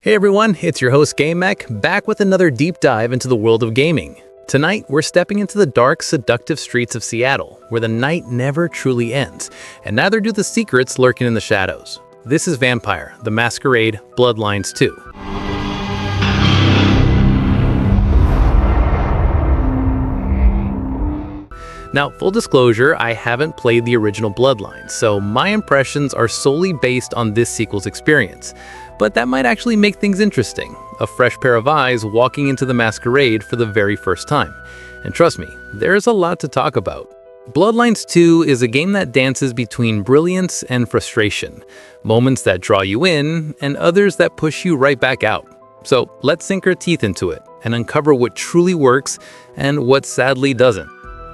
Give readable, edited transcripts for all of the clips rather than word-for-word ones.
Hey everyone, it's your host GameMech, back with another deep dive into the world of gaming. Tonight, we're stepping into the dark, seductive streets of Seattle, where the night never truly ends, and neither do the secrets lurking in the shadows. This is Vampire: The Masquerade, Bloodlines 2. Now, full disclosure, I haven't played the original Bloodlines, so my impressions are solely based on this sequel's experience. But that might actually make things interesting. A fresh pair of eyes walking into the Masquerade for the very first time. And trust me, there's a lot to talk about. Bloodlines 2 is a game that dances between brilliance and frustration. Moments that draw you in, and others that push you right back out. So let's sink our teeth into it, and uncover what truly works, and what sadly doesn't.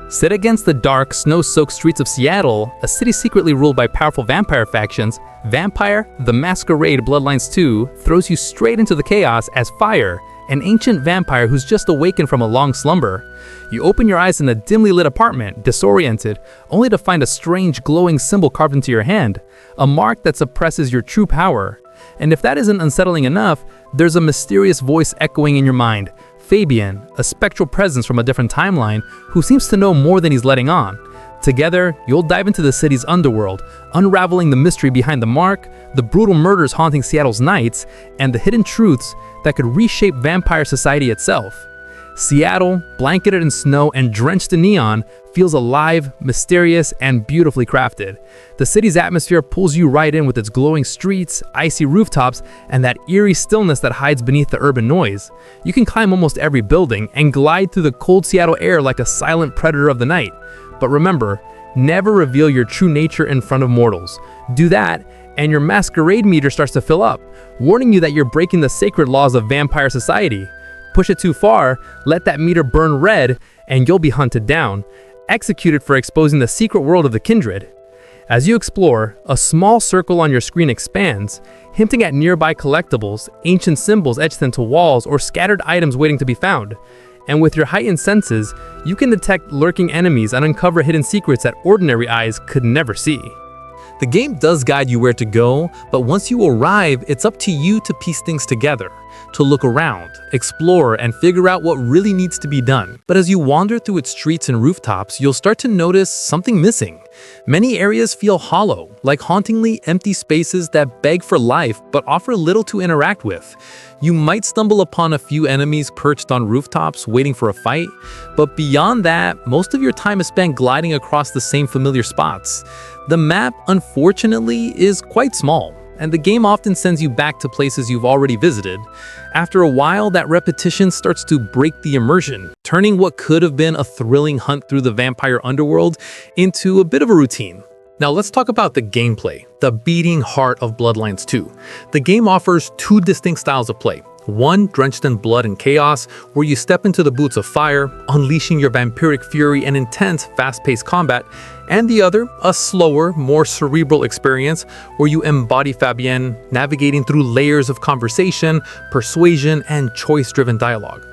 Set against the dark, snow-soaked streets of Seattle, a city secretly ruled by powerful vampire factions, Vampire: The Masquerade Bloodlines 2 throws you straight into the chaos as Fire, an ancient vampire who's just awakened from a long slumber. You open your eyes in a dimly lit apartment, disoriented, only to find a strange glowing symbol carved into your hand, a mark that suppresses your true power. And if that isn't unsettling enough, there's a mysterious voice echoing in your mind, Fabian, a spectral presence from a different timeline who seems to know more than he's letting on. Together, you'll dive into the city's underworld, unraveling the mystery behind the mark, the brutal murders haunting Seattle's nights, and the hidden truths that could reshape vampire society itself. Seattle, blanketed in snow and drenched in neon, feels alive, mysterious, and beautifully crafted. The city's atmosphere pulls you right in with its glowing streets, icy rooftops, and that eerie stillness that hides beneath the urban noise. You can climb almost every building and glide through the cold Seattle air like a silent predator of the night. But remember, never reveal your true nature in front of mortals. Do that, and your masquerade meter starts to fill up, warning you that you're breaking the sacred laws of vampire society. Push it too far, let that meter burn red, and you'll be hunted down, executed for exposing the secret world of the kindred. As you explore, a small circle on your screen expands, hinting at nearby collectibles, ancient symbols etched into walls, or scattered items waiting to be found. And with your heightened senses, you can detect lurking enemies and uncover hidden secrets that ordinary eyes could never see. The game does guide you where to go, but once you arrive, it's up to you to piece things together, to look around, explore, and figure out what really needs to be done. But as you wander through its streets and rooftops, you'll start to notice something missing. Many areas feel hollow, like hauntingly empty spaces that beg for life but offer little to interact with. You might stumble upon a few enemies perched on rooftops waiting for a fight, but beyond that, most of your time is spent gliding across the same familiar spots. The map, unfortunately, is quite small, and the game often sends you back to places you've already visited. After a while, that repetition starts to break the immersion, turning what could have been a thrilling hunt through the vampire underworld into a bit of a routine. Now let's talk about the gameplay, the beating heart of Bloodlines 2. The game offers two distinct styles of play. One drenched in blood and chaos, where you step into the boots of fire, unleashing your vampiric fury and intense, fast-paced combat, and the other, a slower, more cerebral experience, where you embody Fabienne, navigating through layers of conversation, persuasion, and choice-driven dialogue.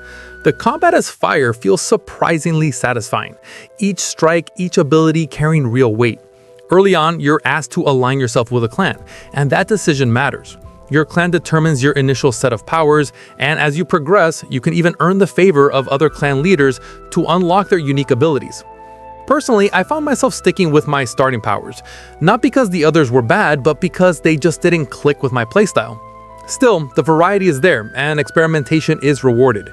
The combat as Fire feels surprisingly satisfying, each strike, each ability carrying real weight. Early on, you're asked to align yourself with a clan, and that decision matters. Your clan determines your initial set of powers, and as you progress, you can even earn the favor of other clan leaders to unlock their unique abilities. Personally, I found myself sticking with my starting powers, not because the others were bad, but because they just didn't click with my playstyle. Still, the variety is there, and experimentation is rewarded.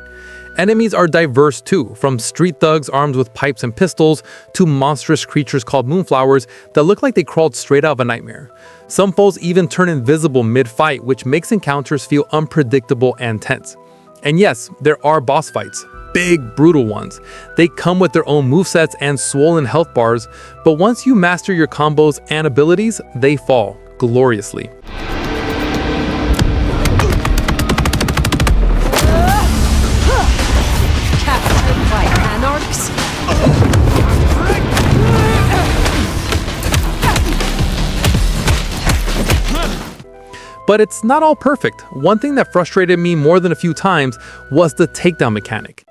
Enemies are diverse too, from street thugs armed with pipes and pistols to monstrous creatures called moonflowers that look like they crawled straight out of a nightmare. Some foes even turn invisible mid-fight, which makes encounters feel unpredictable and tense. And yes, there are boss fights, big, brutal ones. They come with their own movesets and swollen health bars, but once you master your combos and abilities, they fall gloriously. But it's not all perfect. One thing that frustrated me more than a few times was the takedown mechanic.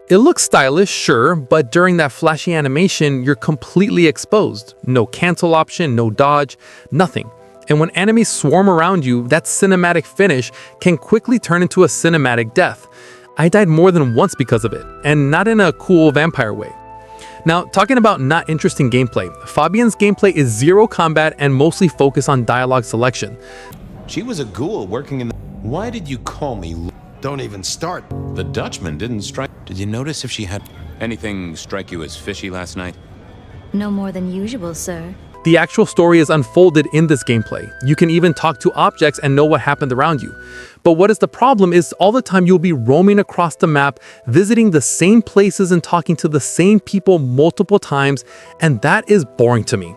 It looks stylish, sure, but during that flashy animation, you're completely exposed. No cancel option, no dodge, nothing. And when enemies swarm around you, that cinematic finish can quickly turn into a cinematic death. I died more than once because of it, and not in a cool vampire way. Now, talking about not interesting gameplay, Fabienne's gameplay is zero combat and mostly focused on dialogue selection. She was a ghoul working in the... Why did you call me? Don't even start. The Dutchman didn't strike... Did you notice if she had... Anything strike you as fishy last night? No more than usual, sir. The actual story is unfolded in this gameplay. You can even talk to objects and know what happened around you. But what is the problem is all the time you'll be roaming across the map, visiting the same places and talking to the same people multiple times, and that is boring to me.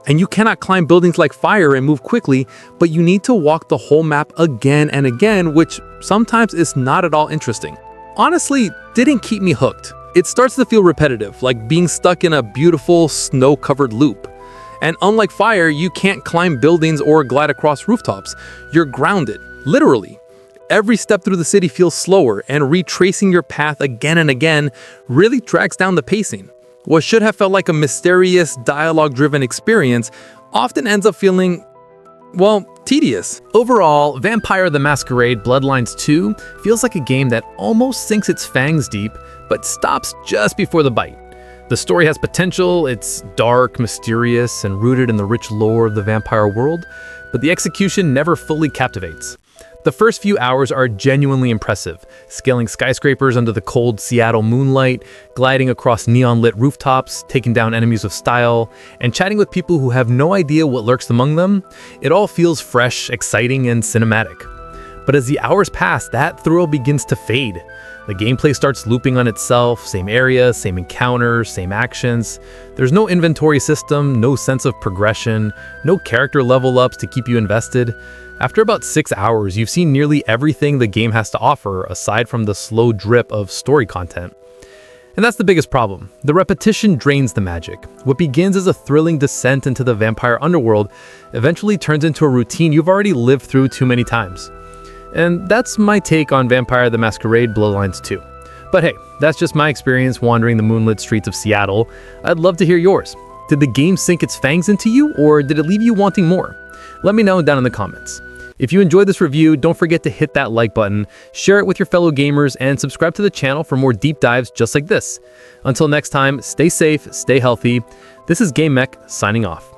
And you cannot climb buildings like fire and move quickly, but you need to walk the whole map again and again, which sometimes is not at all interesting. Honestly, didn't keep me hooked. It starts to feel repetitive, like being stuck in a beautiful snow-covered loop. And unlike fire, you can't climb buildings or glide across rooftops. You're grounded, literally. Every step through the city feels slower, and retracing your path again and again really drags down the pacing. What should have felt like a mysterious, dialogue-driven experience often ends up feeling, well, tedious. Overall, Vampire the Masquerade Bloodlines 2 feels like a game that almost sinks its fangs deep, but stops just before the bite. The story has potential, it's dark, mysterious, and rooted in the rich lore of the vampire world, but the execution never fully captivates. The first few hours are genuinely impressive, scaling skyscrapers under the cold Seattle moonlight, gliding across neon-lit rooftops, taking down enemies with style, and chatting with people who have no idea what lurks among them. It all feels fresh, exciting, and cinematic. But as the hours pass, that thrill begins to fade. The gameplay starts looping on itself, same areas, same encounters, same actions. There's no inventory system, no sense of progression, no character level ups to keep you invested. After about 6 hours, you've seen nearly everything the game has to offer aside from the slow drip of story content. And that's the biggest problem. The repetition drains the magic. What begins as a thrilling descent into the vampire underworld eventually turns into a routine you've already lived through too many times. And that's my take on Vampire the Masquerade Bloodlines 2. But hey, that's just my experience wandering the moonlit streets of Seattle. I'd love to hear yours. Did the game sink its fangs into you, or did it leave you wanting more? Let me know down in the comments. If you enjoyed this review, don't forget to hit that like button, share it with your fellow gamers, and subscribe to the channel for more deep dives just like this. Until next time, stay safe, stay healthy. This is GameMech signing off.